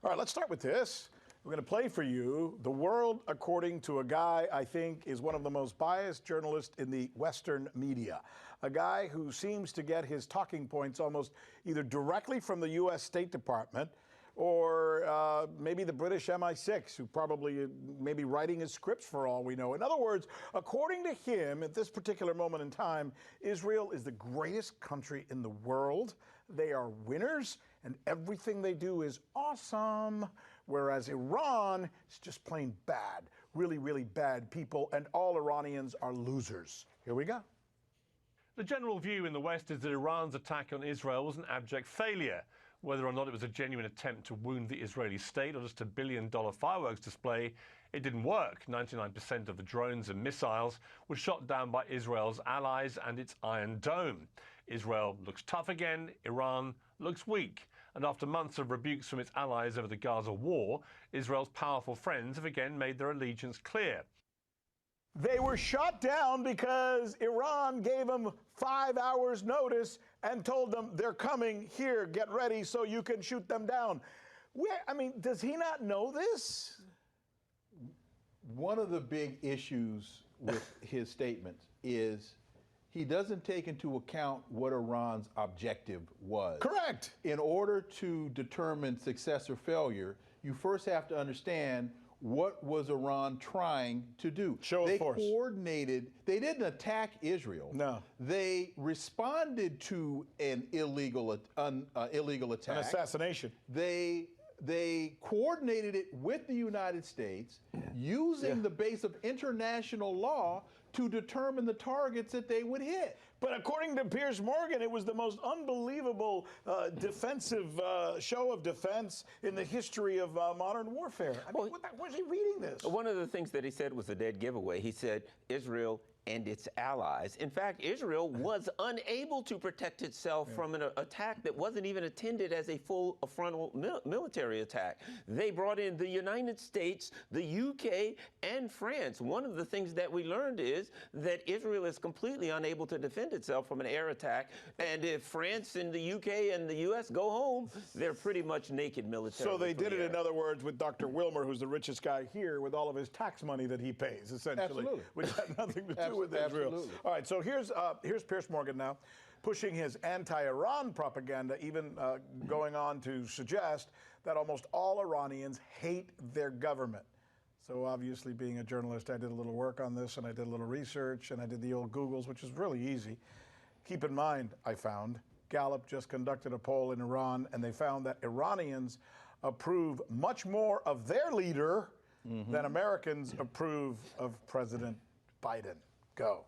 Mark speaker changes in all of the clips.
Speaker 1: All right, let's start with this. We're going to play for you The World According to a guy I think is one of the most biased journalists in the Western media. A guy who seems to get his talking points almost either directly from the U.S. State Department or maybe the British MI6, who probably may be writing his scripts for all we know. In other words, according to him, at this particular moment in time, Israel is the greatest country in the world. They are winners, and everything they do is awesome. Whereas Iran is just plain bad, really, really bad people, and all Iranians are losers. Here we go.
Speaker 2: The general view in the West is that Iran's attack on Israel was an abject failure. Whether or not it was a genuine attempt to wound the Israeli state or just a billion-dollar fireworks display, it didn't work. 99% of the drones and missiles were shot down by Israel's allies and its Iron Dome. Israel looks tough again, Iran looks weak. And after months of rebukes from its allies over the Gaza war, Israel's powerful friends have again made their allegiance clear.
Speaker 1: They were shot down because Iran gave them 5 hours notice and told them they're coming here, get ready so you can shoot them down. I mean, does he not know this?
Speaker 3: One of the big issues with his statements is he doesn't take into account what Iran's objective was.
Speaker 1: Correct.
Speaker 3: In order to determine success or failure, you first have to understand what was Iran trying to do.
Speaker 1: Show of force.
Speaker 3: They coordinated. They didn't attack Israel.
Speaker 1: No.
Speaker 3: They responded to an illegal attack.
Speaker 1: An assassination.
Speaker 3: They coordinated it with the United States using the base of international law to determine the targets that they would hit.
Speaker 1: But according to Piers Morgan, it was the most unbelievable defensive show of defense in the history of modern warfare. I mean, was he reading this?
Speaker 4: One of the things that he said was a dead giveaway. He said Israel and its allies. In fact, Israel was unable to protect itself from an attack that wasn't even intended as a full frontal military attack. They brought in the United States, the UK, and France. One of the things that we learned is that Israel is completely unable to defend itself from an air attack. And if France and the UK and the US go home, they're pretty much naked militarily.
Speaker 1: So they did it, in other words, with Dr. Wilmer, who's the richest guy here, with all of his tax money that he pays, essentially.
Speaker 3: Absolutely.
Speaker 1: Which had nothing to do with Israel.
Speaker 3: Absolutely.
Speaker 1: All right, so here's Piers Morgan now, pushing his anti-Iran propaganda, even going on to suggest that almost all Iranians hate their government. So obviously, being a journalist, I did a little work on this, and I did a little research, and I did the old Googles, which is really easy. Keep in mind, I found, Gallup just conducted a poll in Iran, and they found that Iranians approve much more of their leader than Americans approve of President Biden. Go.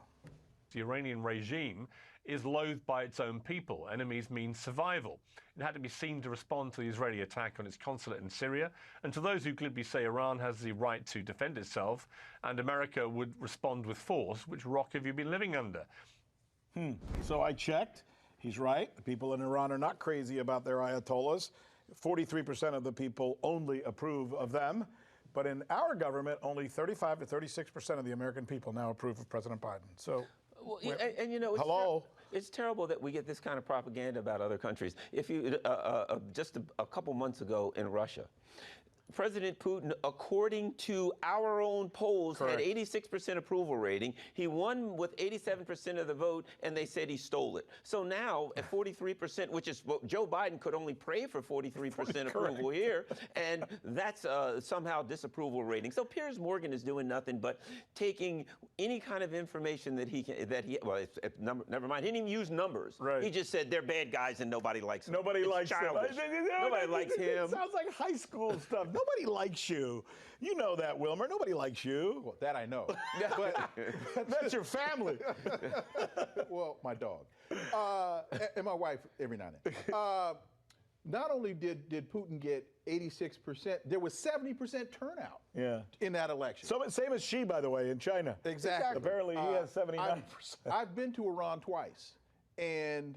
Speaker 2: The Iranian regime is loathed by its own people. Enemies mean survival. It had to be seen to respond to the Israeli attack on its consulate in Syria. And to those who glibly say Iran has the right to defend itself and America would respond with force, which rock have you been living under?
Speaker 1: So I checked. He's right. The people in Iran are not crazy about their Ayatollahs. 43% of the people only approve of them. But in our government, only 35 to 36% of the American people now approve of President Biden. So,
Speaker 4: well, and you know, it's terrible that we get this kind of propaganda about other countries. If you just a couple months ago in Russia, President Putin, according to our own polls, had 86% approval rating. He won with 87% of the vote, and they said he stole it. So now at 43%, which is what Joe Biden could only pray for 43% approval here, and that's somehow disapproval rating. So Piers Morgan is doing nothing but taking any kind of information that never mind. He didn't even use numbers.
Speaker 1: Right.
Speaker 4: He just said they're bad guys and nobody likes them.
Speaker 1: Nobody likes him.
Speaker 4: Nobody likes him.
Speaker 1: It sounds like high school stuff. Nobody likes you. You know that, Wilmer. Nobody likes you.
Speaker 3: Well, that I know.
Speaker 1: That's your family.
Speaker 3: Well, my dog. And my wife every now and then. Not only did Putin get 86%, there was 70% turnout in that election.
Speaker 1: So, same as Xi, by the way, in China.
Speaker 3: Exactly.
Speaker 1: Apparently, he has 79%.
Speaker 3: I've been to Iran twice, and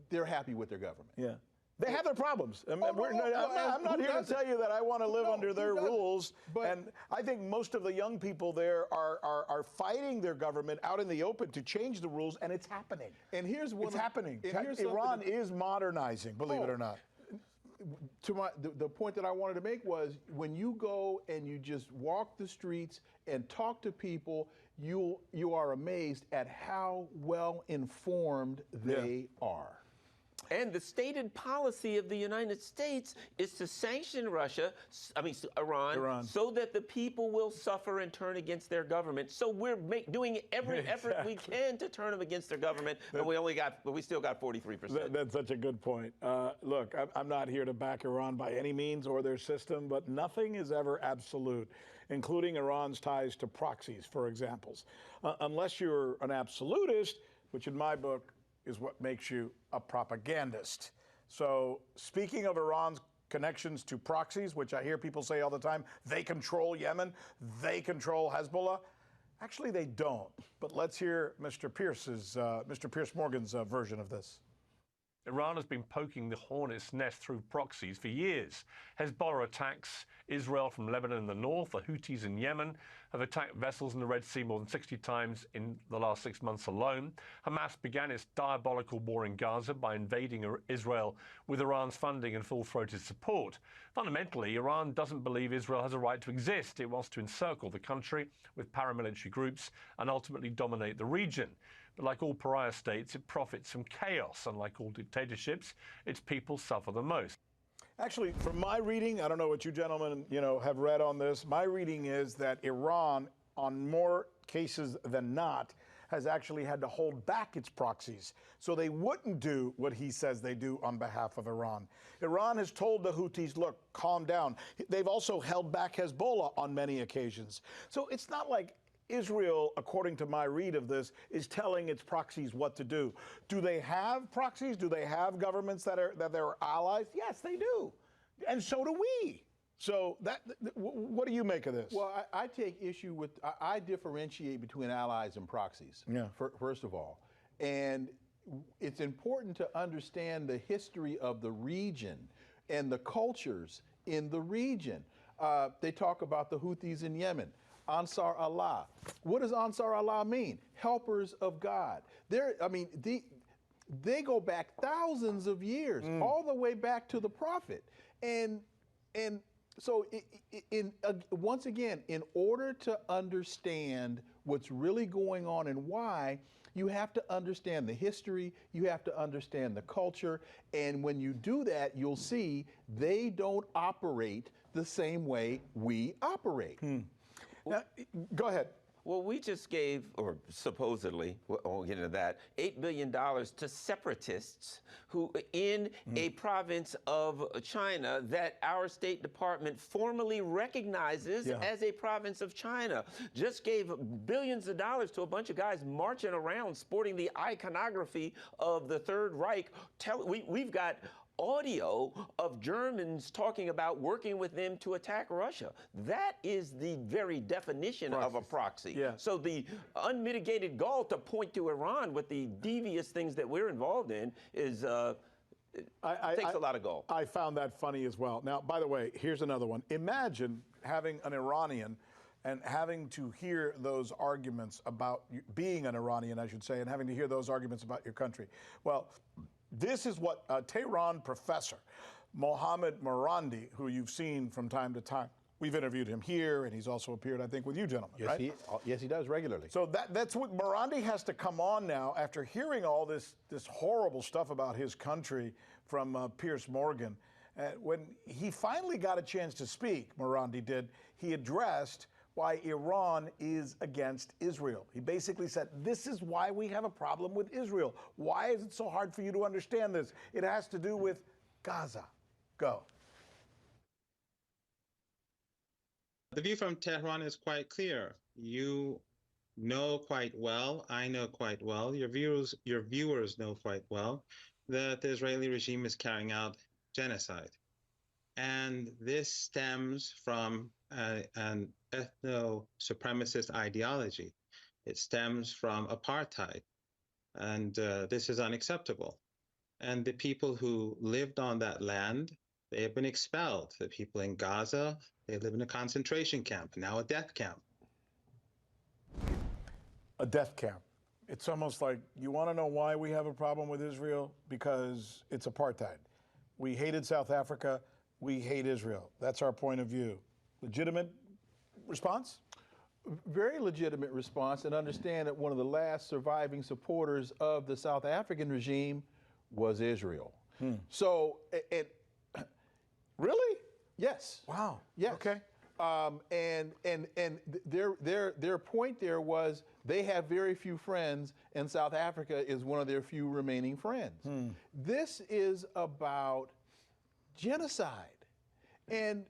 Speaker 3: they're happy with their government.
Speaker 1: Yeah. They have their problems. I'm not here to tell you that I want to live under their rules. And I think most of the young people there are fighting their government out in the open to change the rules, and it's happening.
Speaker 3: And here's one.
Speaker 1: It's happening. Iran is modernizing, believe it or not.
Speaker 3: the point that I wanted to make was when you go and you just walk the streets and talk to people, you are amazed at how well informed they are.
Speaker 4: And the stated policy of the United States is to sanction Iran, so that the people will suffer and turn against their government. So we're doing every effort we can to turn them against their government, and we still got 43%.
Speaker 1: That's such a good point. Look, I'm not here to back Iran by any means or their system, but nothing is ever absolute, including Iran's ties to proxies, for examples. Unless you're an absolutist, which in my book is what makes you a propagandist. So speaking of Iran's connections to proxies, which I hear people say all the time, they control Yemen, they control Hezbollah. Actually, they don't. But let's hear Mr. Piers Morgan's version of this.
Speaker 2: Iran has been poking the hornet's nest through proxies for years. Hezbollah attacks Israel from Lebanon in the north. The Houthis in Yemen have attacked vessels in the Red Sea more than 60 times in the last 6 months alone. Hamas began its diabolical war in Gaza by invading Israel with Iran's funding and full-throated support. Fundamentally, Iran doesn't believe Israel has a right to exist. It wants to encircle the country with paramilitary groups and ultimately dominate the region. But like all pariah states, it profits from chaos. Unlike all dictatorships, its people suffer the most.
Speaker 1: Actually, from my reading, I don't know what you gentlemen, have read on this. My reading is that Iran, on more cases than not, has actually had to hold back its proxies so they wouldn't do what he says they do on behalf of Iran. Iran has told the Houthis, look, calm down. They've also held back Hezbollah on many occasions. So it's not like Israel, according to my read of this, is telling its proxies what to do. Do they have proxies? Do they have governments that are allies? Yes, they do. And so do we. So what do you make of this?
Speaker 3: Well, I take issue with, I differentiate between allies and proxies, first of all. And it's important to understand the history of the region and the cultures in the region. They talk about the Houthis in Yemen. Ansar Allah. What does Ansar Allah mean? Helpers of God. They go back thousands of years, all the way back to the Prophet. And so, once again, in order to understand what's really going on and why, you have to understand the history, you have to understand the culture, and when you do that, you'll see they don't operate the same way we operate.
Speaker 1: Now, go ahead.
Speaker 4: Well, we just gave, or supposedly, we'll get into that, $8 billion to separatists who, in a province of China that our State Department formally recognizes as a province of China. Just gave billions of dollars to a bunch of guys marching around sporting the iconography of the Third Reich. We've got audio of Germans talking about working with them to attack Russia. That is the very definition of a proxy.
Speaker 1: Yeah.
Speaker 4: So the unmitigated gall to point to Iran with the devious things that we're involved in is takes a lot of gall.
Speaker 1: I found that funny as well. Now, by the way, here's another one. Imagine having an Iranian and having to hear those arguments about being an Iranian, I should say, and having to hear those arguments about your country. Well, this is what Tehran professor Mohammad Morandi, who you've seen from time to time, we've interviewed him here, and he's also appeared, I think, with you gentlemen, right?
Speaker 3: Yes, he does regularly.
Speaker 1: So that's what Morandi has to come on now after hearing all this horrible stuff about his country from Piers Morgan. When he finally got a chance to speak, Morandi did, he addressed why Iran is against Israel. He basically said, this is why we have a problem with Israel. Why is it so hard for you to understand this? It has to do with Gaza. Go.
Speaker 5: The view from Tehran is quite clear. You know quite well, I know quite well, your viewers know quite well, that the Israeli regime is carrying out genocide. And this stems from an ethno-supremacist ideology. It stems from apartheid. And this is unacceptable. And the people who lived on that land, they have been expelled. The people in Gaza, they live in a concentration camp, now a death camp.
Speaker 1: A death camp. It's almost like, you want to know why we have a problem with Israel? Because it's apartheid. We hated South Africa. we hate Israel. That's our point of view. Legitimate response?
Speaker 3: Very legitimate response, and understand that one of the last surviving supporters of the South African regime was Israel. So,
Speaker 1: Really?
Speaker 3: yes.
Speaker 1: Wow.
Speaker 3: Yes.
Speaker 1: Okay.
Speaker 3: And their point there was they have very few friends, and South Africa is one of their few remaining friends. This is about genocide, and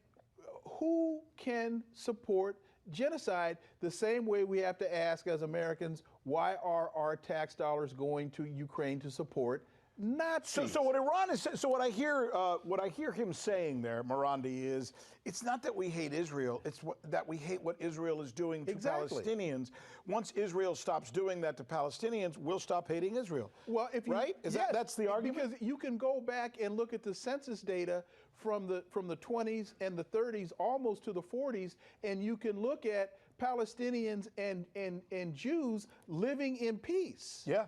Speaker 3: who can support genocide? The same way we have to ask as Americans, why are our tax dollars going to Ukraine to support Nazis?
Speaker 1: So what Iran is, so what I hear him saying there, Marandi, is it's not that we hate Israel, it's that we hate what Israel is doing to Palestinians. Once Israel stops doing that to Palestinians, we'll stop hating Israel.
Speaker 3: Well, if you,
Speaker 1: right? That's the argument?
Speaker 3: Because you can go back and look at the census data from the 20s and the 30s, almost to the 40s, and you can look at Palestinians and Jews living in peace.
Speaker 1: Yeah.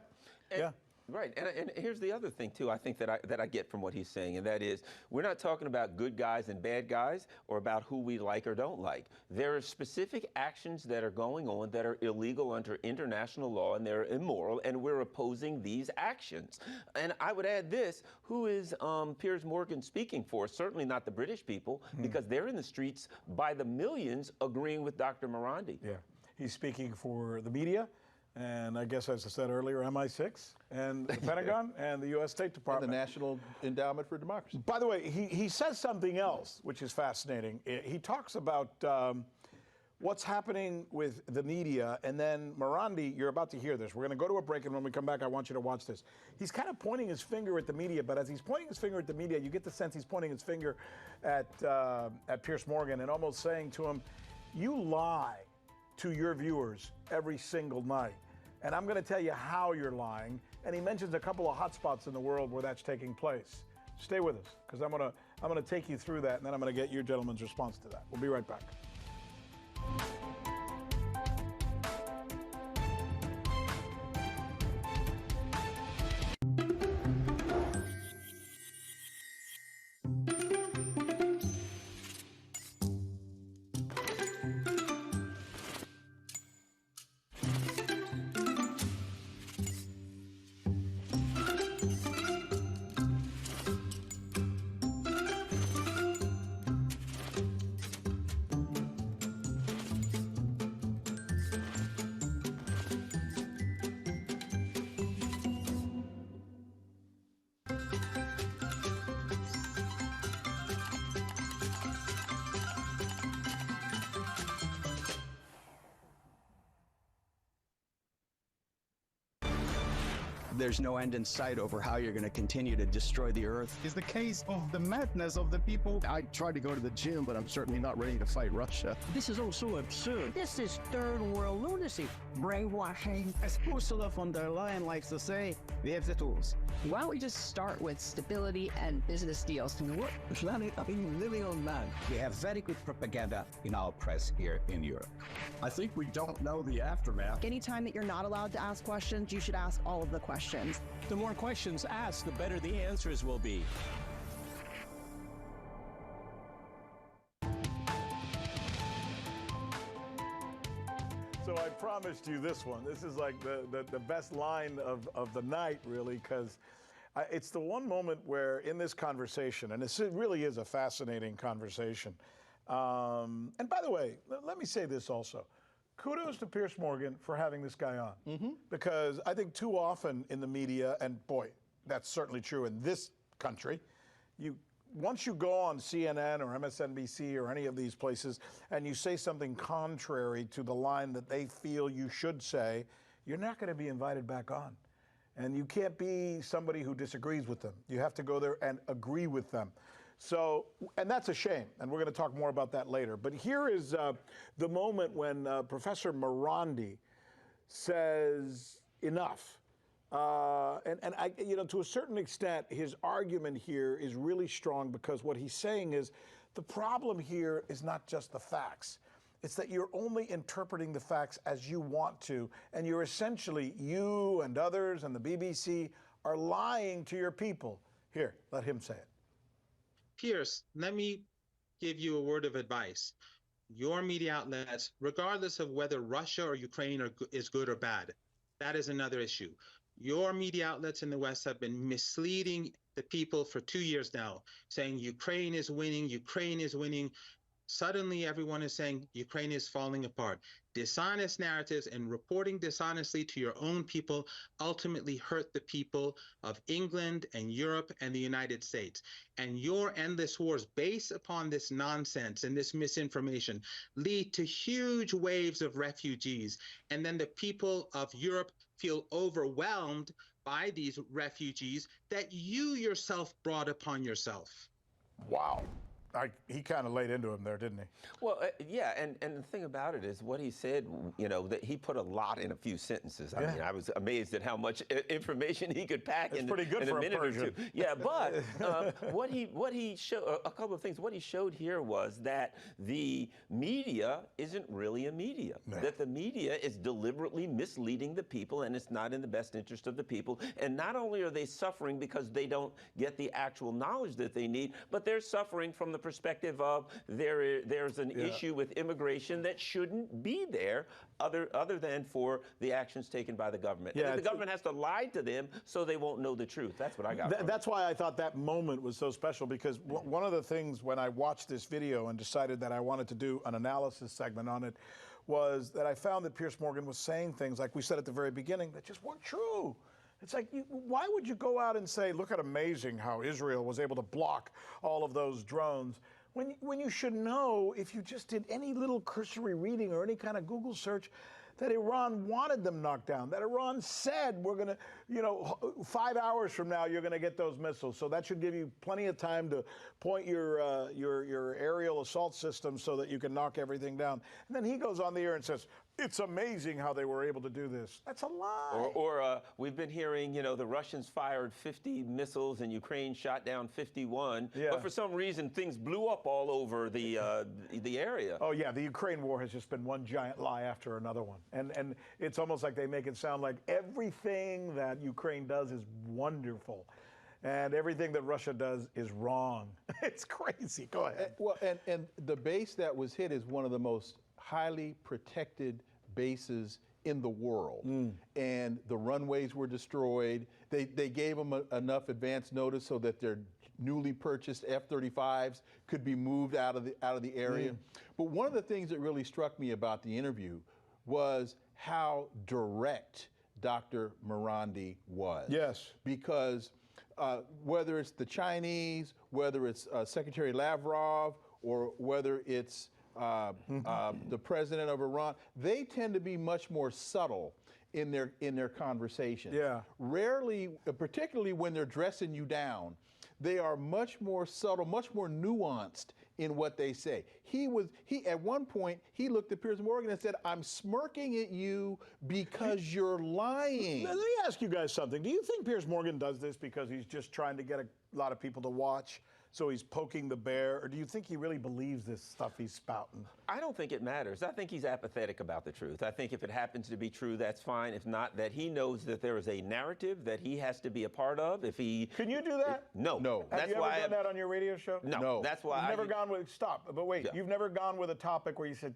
Speaker 1: Yeah.
Speaker 4: Right, and here's the other thing too. I think that I get from what he's saying, and that is we're not talking about good guys and bad guys, or about who we like or don't like. There are specific actions that are going on that are illegal under international law, and they're immoral, and we're opposing these actions. And I would add this: who is Piers Morgan speaking for? Certainly not the British people, because they're in the streets by the millions agreeing with Dr. Marandi.
Speaker 1: Yeah, he's speaking for the media. And I guess, as I said earlier, MI6 and the Pentagon and the U.S. State Department.
Speaker 3: And the National Endowment for Democracy.
Speaker 1: By the way, he says something else, which is fascinating. He talks about what's happening with the media. And then, Marandi, you're about to hear this. We're going to go to a break, and when we come back, I want you to watch this. He's kind of pointing his finger at the media, but as he's pointing his finger at the media, you get the sense he's pointing his finger at Piers Morgan and almost saying to him, you lie to your viewers every single night. And I'm going to tell you how you're lying. And he mentions a couple of hotspots in the world where that's taking place. Stay with us, because I'm going to take you through that, and then I'm going to get your gentleman's response to that. We'll be right back.
Speaker 6: There's no end in sight over how you're going to continue to destroy the earth.
Speaker 7: It's the case of the madness of the people. I tried to go to the gym, but I'm certainly not ready to fight Russia.
Speaker 8: This is also absurd. This is third world lunacy. Brainwashing.
Speaker 7: As Ursula von der Leyen likes to say, we have the tools.
Speaker 9: Why don't we just start with stability and business deals?
Speaker 8: What planet are you living on, man?
Speaker 6: We have very good propaganda in our press here in Europe.
Speaker 7: I think we don't know the aftermath.
Speaker 9: Anytime that you're not allowed to ask questions, you should ask all of the questions.
Speaker 10: The more questions asked, the better the answers will be.
Speaker 1: So I promised you this one. This is like the best line of the night, really, because it's the one moment where in this conversation, and it really is a fascinating conversation. And by the way, let me say this also. Kudos to Piers Morgan for having this guy on, because I think too often in the media, and boy, that's certainly true in this country, once you go on CNN or MSNBC or any of these places and you say something contrary to the line that they feel you should say, you're not going to be invited back on. And you can't be somebody who disagrees with them. You have to go there and agree with them. So, and that's a shame, and we're going to talk more about that later. But here is the moment when Professor Marandi says enough. And I, to a certain extent, his argument here is really strong, because what he's saying is the problem here is not just the facts. It's that you're only interpreting the facts as you want to, and you're essentially, you and others and the BBC are lying to your people. Here, let him say it.
Speaker 5: Piers, let me give you a word of advice. Your media outlets, regardless of whether Russia or Ukraine is good or bad, that is another issue. Your media outlets in the West have been misleading the people for 2 years now, saying Ukraine is winning, Ukraine is winning. Suddenly, everyone is saying Ukraine is falling apart. Dishonest narratives and reporting dishonestly to your own people ultimately hurt the people of England and Europe and the United States. And your endless wars based upon this nonsense and this misinformation lead to huge waves of refugees. And then the people of Europe feel overwhelmed by these refugees that you yourself brought upon yourself.
Speaker 1: Wow. He kind of laid into him there, didn't he?
Speaker 4: Well, yeah, and the thing about it is what he said, you know, that he put a lot in a few sentences. I mean, I was amazed at how much information he could pack in
Speaker 1: pretty good
Speaker 4: in
Speaker 1: for
Speaker 4: a minute
Speaker 1: a Persian.
Speaker 4: or two. Yeah, but what he showed, a couple of things, what he showed here was that the media isn't really a media, that the media is deliberately misleading the people, and it's not in the best interest of the people. And not only are they suffering because they don't get the actual knowledge that they need, but they're suffering from the perspective of there's an issue with immigration that shouldn't be there other than for the actions taken by the government. And the government has to lie to them so they won't know the truth. That's what I got.
Speaker 1: That's why I thought that moment was so special, because one of the things when I watched this video and decided that I wanted to do an analysis segment on it was that I found that Piers Morgan was saying things, like we said at the very beginning, that just weren't true. It's like, why would you go out and say, look at amazing how Israel was able to block all of those drones, when you should know, if you just did any little cursory reading or any kind of Google search, that Iran wanted them knocked down, that Iran said, we're going to, you know, 5 hours from now, you're going to get those missiles. So that should give you plenty of time to point your aerial assault system so that you can knock everything down. And then he goes on the air and says, it's amazing how they were able to do this. That's a lie.
Speaker 4: Or we've been hearing, you know, the Russians fired 50 missiles and Ukraine shot down 51. But for some reason, things blew up all over the area.
Speaker 1: Oh, yeah. The Ukraine war has just been one giant lie after another one. And it's almost like they make it sound like everything that Ukraine does is wonderful. And everything that Russia does is wrong. It's crazy. Go ahead.
Speaker 3: Well, and the base that was hit is one of the most highly protected bases in the world. And the runways were destroyed. They gave them enough advance notice so that their newly purchased F-35s could be moved out of the area. But one of the things that really struck me about the interview was how direct Dr. Marandi was.
Speaker 1: Yes.
Speaker 3: Because whether it's the Chinese, whether it's Secretary Lavrov, or whether it's the president of Iran, they tend to be much more subtle in their conversations.
Speaker 1: Yeah.
Speaker 3: Rarely, particularly when they're dressing you down, they are much more subtle, much more nuanced in what they say. He at one point, he looked at Piers Morgan and said, I'm smirking at you because you're lying.
Speaker 1: Let me ask you guys something. Do you think Piers Morgan does this because he's just trying to get a lot of people to watch? So he's poking the bear, or do you think he really believes this stuff he's spouting?
Speaker 4: I don't think it matters. I think he's apathetic about the truth. I think if it happens to be true, that's fine. If not, that he knows that there is a narrative that he has to be a part of. If he
Speaker 1: Can you do that?
Speaker 4: No.
Speaker 1: Have you ever done that on your radio show?
Speaker 4: No. That's why
Speaker 1: You've never gone with, but wait, you've never gone with a topic where you said,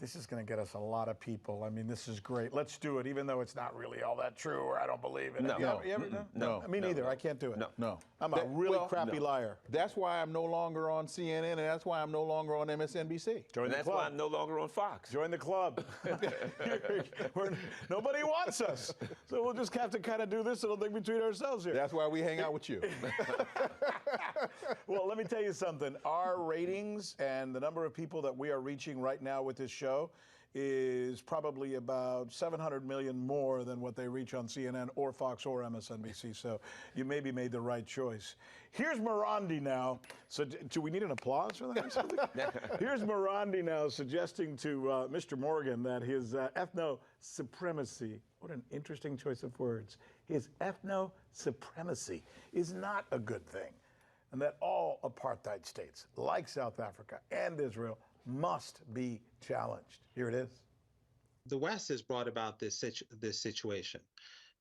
Speaker 1: this is going to get us a lot of people. I mean, this is great. Let's do it, even though it's not really all that true, or I don't believe it.
Speaker 4: No.
Speaker 1: You ever done?
Speaker 3: No.
Speaker 1: Me neither. I can't do it.
Speaker 3: No.
Speaker 1: I'm a really crappy liar.
Speaker 3: That's why I'm no longer on CNN, and that's why I'm no longer on MSNBC.
Speaker 4: And that's why I'm no longer on Fox.
Speaker 1: Join the club. Nobody wants us. So we'll just have to kind of do this little thing between ourselves here.
Speaker 3: That's why we hang out with you.
Speaker 1: Well, let me tell you something. Our ratings and the number of people that we are reaching right now with this show is probably about 700 million more than what they reach on CNN or Fox or MSNBC. So you maybe made the right choice. Here's Marandi now. So do we need an applause for that? Here's Marandi now suggesting to Mr. Morgan that his ethno-supremacy, what an interesting choice of words, his ethno-supremacy is not a good thing. And that all apartheid states, like South Africa and Israel, must be challenged. Here it is.
Speaker 5: The West has brought about this situation.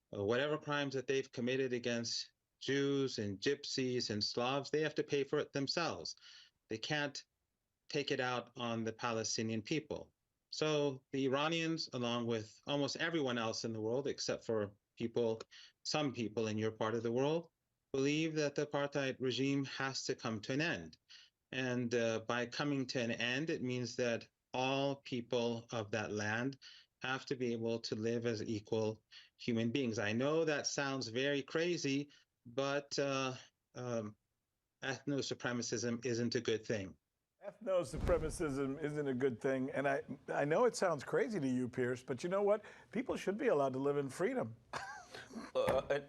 Speaker 5: Whatever crimes that they've committed against Jews and Gypsies and Slavs, they have to pay for it themselves. They can't take it out on the Palestinian people. So the Iranians, along with almost everyone else in the world, except for some people in your part of the world, believe that the apartheid regime has to come to an end. And by coming to an end, it means that all people of that land have to be able to live as equal human beings. I know that sounds very crazy, but ethno-supremacism isn't a good thing.
Speaker 1: Ethno-supremacism isn't a good thing. And I know it sounds crazy to you, Pierce, but you know what? People should be allowed to live in freedom.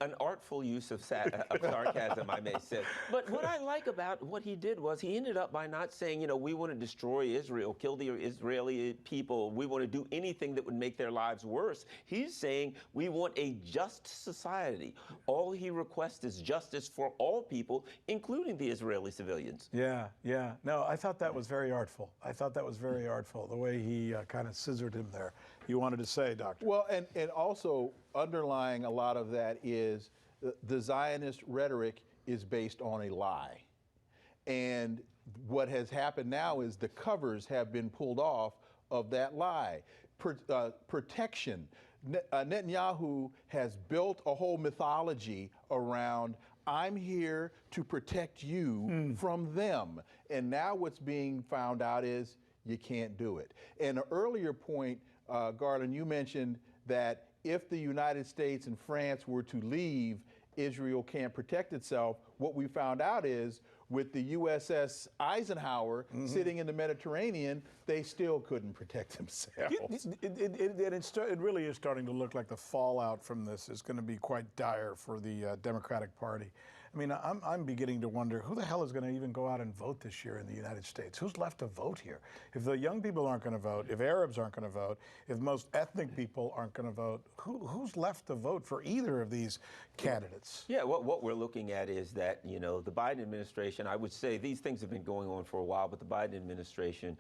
Speaker 4: An artful use of sarcasm, I may say. But what I like about what he did was he ended up by not saying, you know, we want to destroy Israel, kill the Israeli people, we want to do anything that would make their lives worse. He's saying we want a just society. All he requests is justice for all people, including the Israeli civilians.
Speaker 1: Yeah, yeah. No, I thought that was very artful. I thought that was very artful, the way he kind of scissored him there. You wanted to say, Doctor?
Speaker 3: Well, and also underlying a lot of that is the Zionist rhetoric is based on a lie. And what has happened now is the covers have been pulled off of that lie. Protection. Netanyahu has built a whole mythology around, I'm here to protect you from them. And now what's being found out is you can't do it. And an earlier point, Garland, you mentioned that if the United States and France were to leave, Israel can't protect itself. What we found out is with the USS Eisenhower sitting in the Mediterranean, they still couldn't protect themselves.
Speaker 1: It really is starting to look like the fallout from this is going to be quite dire for the Democratic Party. I mean, I'm beginning to wonder who the hell is going to even go out and vote this year in the United States? Who's left to vote here? If the young people aren't going to vote, if Arabs aren't going to vote, if most ethnic people aren't going to vote, who's left to vote for either of these candidates?
Speaker 4: Yeah, what we're looking at is that, you know, the Biden administration, I would say these things have been going on for a while, but the Biden administration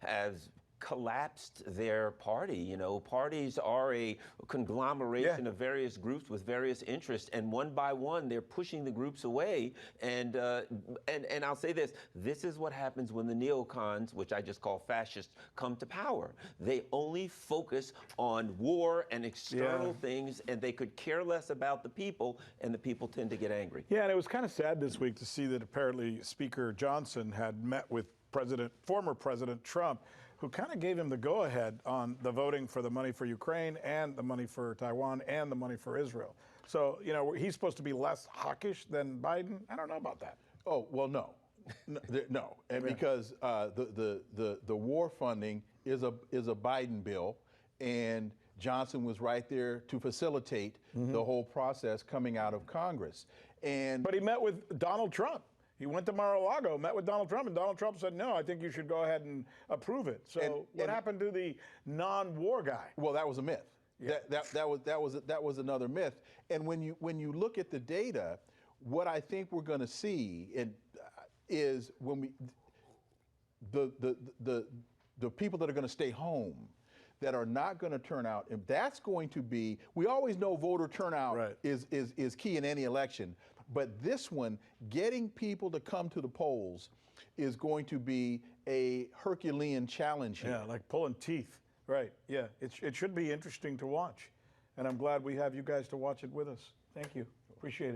Speaker 4: has collapsed their party. You know, parties are a conglomeration of various groups with various interests, and one by one they're pushing the groups away. And I'll say this is what happens when the neocons, which I just call fascists, come to power. They only focus on war and external things, and they could care less about the people, and the people tend to get angry.
Speaker 1: Yeah, and it was kind of sad this week to see that apparently Speaker Johnson had met with former President Trump, who kind of gave him the go-ahead on the voting for the money for Ukraine and the money for Taiwan and the money for Israel. So, you know, he's supposed to be less hawkish than Biden. I don't know about that.
Speaker 3: Oh, well, no. No. And because the war funding is a Biden bill, and Johnson was right there to facilitate the whole process coming out of Congress. But
Speaker 1: he met with Donald Trump. He went to Mar-a-Lago, met with Donald Trump, and Donald Trump said, no, I think you should go ahead and approve it. So what happened to the non-war guy?
Speaker 3: Well, that was a myth. Yeah. That was another myth. And when you look at the data, what I think we're going to see is when the people that are going to stay home, that are not going to turn out, and that's going to be, we always know voter turnout is key in any election. But this one, getting people to come to the polls is going to be a Herculean challenge here.
Speaker 1: Yeah, like pulling teeth. Right, yeah. It should be interesting to watch. And I'm glad we have you guys to watch it with us. Thank you. Appreciate it.